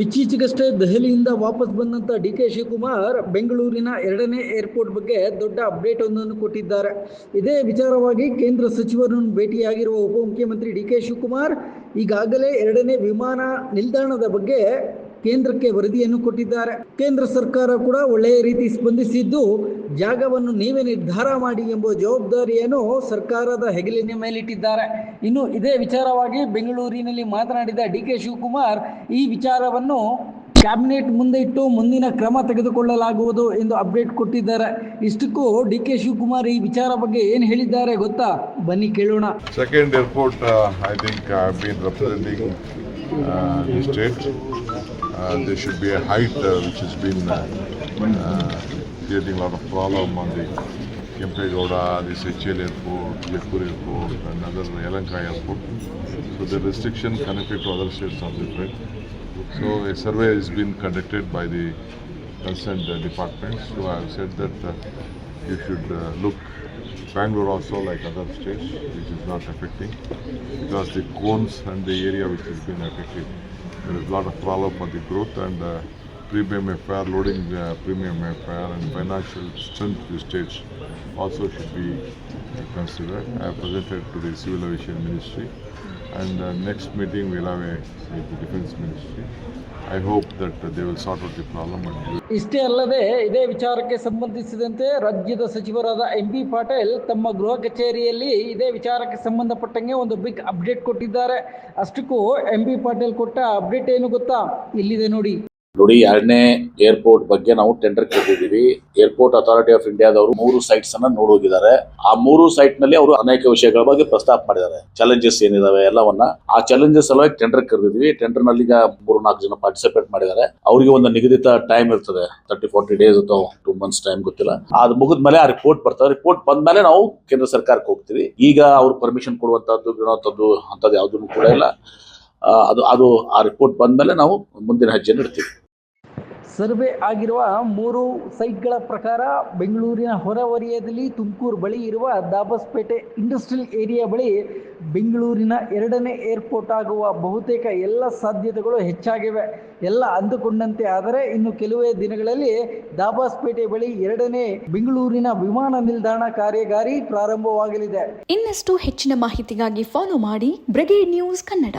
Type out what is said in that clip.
ಇತ್ತೀಚೆಗಷ್ಟೇ ದೆಹಲಿಯಿಂದ ವಾಪಸ್ ಬಂದಂಥ ಡಿ.ಕೆ. ಶಿವಕುಮಾರ್ ಬೆಂಗಳೂರಿನ ಎರಡನೇ ಏರ್ಪೋರ್ಟ್ ಬಗ್ಗೆ ದೊಡ್ಡ ಅಪ್ಡೇಟ್ ಒಂದನ್ನು ಕೊಟ್ಟಿದ್ದಾರೆ. ಇದೇ ವಿಚಾರವಾಗಿ ಕೇಂದ್ರ ಸಚಿವರನ್ನು ಭೇಟಿಯಾಗಿರುವ ಉಪಮುಖ್ಯಮಂತ್ರಿ ಡಿ.ಕೆ. ಶಿವಕುಮಾರ್ ಈಗಾಗಲೇ ಎರಡನೇ ವಿಮಾನ ನಿಲ್ದಾಣದ ಬಗ್ಗೆ ಕೇಂದ್ರಕ್ಕೆ ವರದಿಯನ್ನು ಕೊಟ್ಟಿದ್ದಾರೆ. ಕೇಂದ್ರ ಸರ್ಕಾರ ಕೂಡ ಒಳ್ಳೆಯ ರೀತಿ ಸ್ಪಂದಿಸಿದ್ದು, ಜಾಗವನ್ನು ನೀವೇ ನಿರ್ಧಾರ ಮಾಡಿ ಎಂಬ ಜವಾಬ್ದಾರಿಯನ್ನು ಸರ್ಕಾರದ ಹೆಗಲಿನ ಮೇಲಿಟ್ಟಿದ್ದಾರೆ. ಇನ್ನು ಇದೇ ವಿಚಾರವಾಗಿ ಬೆಂಗಳೂರಿನಲ್ಲಿ ಮಾತನಾಡಿದ ಡಿ.ಕೆ. ಶಿವಕುಮಾರ್ ಈ ವಿಚಾರವನ್ನು ಕ್ಯಾಬಿನೆಟ್ ಮುಂದೆ ಇಟ್ಟು ಮುಂದಿನ ಕ್ರಮ ತೆಗೆದುಕೊಳ್ಳಲಾಗುವುದು ಎಂದು ಅಪ್ಡೇಟ್ ಕೊಟ್ಟಿದ್ದಾರೆ. ಇಷ್ಟಕ್ಕೂ ಡಿ.ಕೆ. ಶಿವಕುಮಾರ್ ಈ ವಿಚಾರ ಬಗ್ಗೆ ಏನು ಹೇಳಿದ್ದಾರೆ ಗೊತ್ತಾ? ಬನ್ನಿ ಕೇಳೋಣ. Second airport, I think I've been representing the state. There should be a height which has been creating a lot of problem on the Kempegowda, this HL airport, Jaipur airport and other Yelahanka airport. So the restriction connected to other states are different. So a survey has been conducted by the concerned departments who have said that you should look Bangalore also like other states, which is not affecting, because the cones and the area which has been affected, there is a lot of problem for the growth and premium affair, loading premium affair and financial strength of the states also should be considered. I have presented to the Civil Aviation Ministry, and next meeting we'll have with the Defence Ministry. I hope that they will sort out the problem. ಇಷ್ಟೇ ಅಲ್ಲದೆ ಇದೇ ವಿಚಾರಕ್ಕೆ ಸಂಬಂಧಿಸಿದಂತೆ ರಾಜ್ಯದ ಸಚಿವರಾದ MB. Patil ತಮ್ಮ ಗೃಹ ಕಚೇರಿಯಲ್ಲಿ ಇದೇ ವಿಚಾರಕ್ಕೆ ಸಂಬಂಧಪಟ್ಟಂಗೆ ಒಂದು ಬಿಗ್ ಅಪ್ಡೇಟ್ ಕೊಟ್ಟಿದ್ದಾರೆ. ಅಷ್ಟಕ್ಕೂ ಎಂ.ಬಿ. ಪಾಟೀಲ್ ಕೊಟ್ಟ ಅಪ್ಡೇಟ್ ಏನು ಗೊತ್ತಾ? ಇಲ್ಲಿದೆ ನೋಡಿ. ಎರಡನೇ ಏರ್ಪೋರ್ಟ್ ಬಗ್ಗೆ ನಾವು ಟೆಂಡರ್ ಕರೆದಿದ್ದೀವಿ. ಏರ್ಪೋರ್ಟ್ ಅಥಾರಿಟಿ ಆಫ್ ಇಂಡಿಯಾದವರು 3 ಸೈಟ್ಸ್ ಅನ್ನ ನೋಡೋಗಿದ್ದಾರೆ. ಆ 3 ಸೈಟ್ ನಲ್ಲಿ ಅವರು ಅನೇಕ ವಿಷಯಗಳ ಬಗ್ಗೆ ಪ್ರಸ್ತಾಪ ಮಾಡಿದ್ದಾರೆ. ಚಾಲೆಂಜಸ್ ಏನಿದಾವೆ ಎಲ್ಲವನ್ನ, ಆ ಚಾಲೆಂಜಸ್ ಸಲುವಾಗಿ ಟೆಂಡರ್ ಕರೆದಿದ್ವಿ. ಟೆಂಡರ್ ನಲ್ಲಿ ಈಗ 3-4 ಜನ ಪಾರ್ಟಿಸಿಪೇಟ್ ಮಾಡಿದ್ದಾರೆ. ಅವರಿಗೆ ಒಂದು ನಿಗದಿತ ಟೈಮ್ ಇರ್ತದೆ, 30-40 ಡೇಸ್ ಅಥವಾ 2 ಮಂತ್ಸ್ ಟೈಮ್ ಗೊತ್ತಿಲ್ಲ. ಅದು ಮುಗಿದ್ಮೇಲೆ ಆ ರಿಪೋರ್ಟ್ ಬರ್ತದೆ. ರಿಪೋರ್ಟ್ ಬಂದ್ಮೇಲೆ ನಾವು ಕೇಂದ್ರ ಸರ್ಕಾರಕ್ಕೆ ಹೋಗ್ತೀವಿ. ಈಗ ಅವ್ರು ಪರ್ಮಿಷನ್ ಕೊಡುವಂತದ್ದು ಅಂತದ್ದು ಯಾವುದನ್ನು ಕೂಡ ಇಲ್ಲ. ಅದು ಆ ರಿಪೋರ್ಟ್ ಬಂದ್ಮೇಲೆ ನಾವು ಮುಂದಿನ ಹೆಜ್ಜೆಯನ್ನು ಇಡ್ತೀವಿ. ಸರ್ವೆ ಆಗಿರುವ 3 ಸೈಟ್ಗಳ ಪ್ರಕಾರ ಬೆಂಗಳೂರಿನ ಹೊರವಲಯದಲ್ಲಿ ತುಮಕೂರು ಬಳಿ ಇರುವ ದಾಬಸ್ಪೇಟೆ ಇಂಡಸ್ಟ್ರಿಯಲ್ ಏರಿಯಾ ಬಳಿ ಬೆಂಗಳೂರಿನ ಎರಡನೇ ಏರ್ಪೋರ್ಟ್ ಆಗುವ ಬಹುತೇಕ ಎಲ್ಲ ಸಾಧ್ಯತೆಗಳು ಹೆಚ್ಚಾಗಿವೆ. ಎಲ್ಲ ಅಂದುಕೊಂಡಂತೆ ಆದರೆ ಇನ್ನು ಕೆಲವೇ ದಿನಗಳಲ್ಲಿ ದಾಬಸ್ಪೇಟೆ ಬಳಿ ಎರಡನೇ ಬೆಂಗಳೂರಿನ ವಿಮಾನ ನಿಲ್ದಾಣ ಕಾರ್ಯಾಗಾರಿ ಪ್ರಾರಂಭವಾಗಲಿದೆ. ಇನ್ನಷ್ಟು ಹೆಚ್ಚಿನ ಮಾಹಿತಿಗಾಗಿ ಫಾಲೋ ಮಾಡಿ ಬ್ರಿಗೇಡ್ ನ್ಯೂಸ್ ಕನ್ನಡ.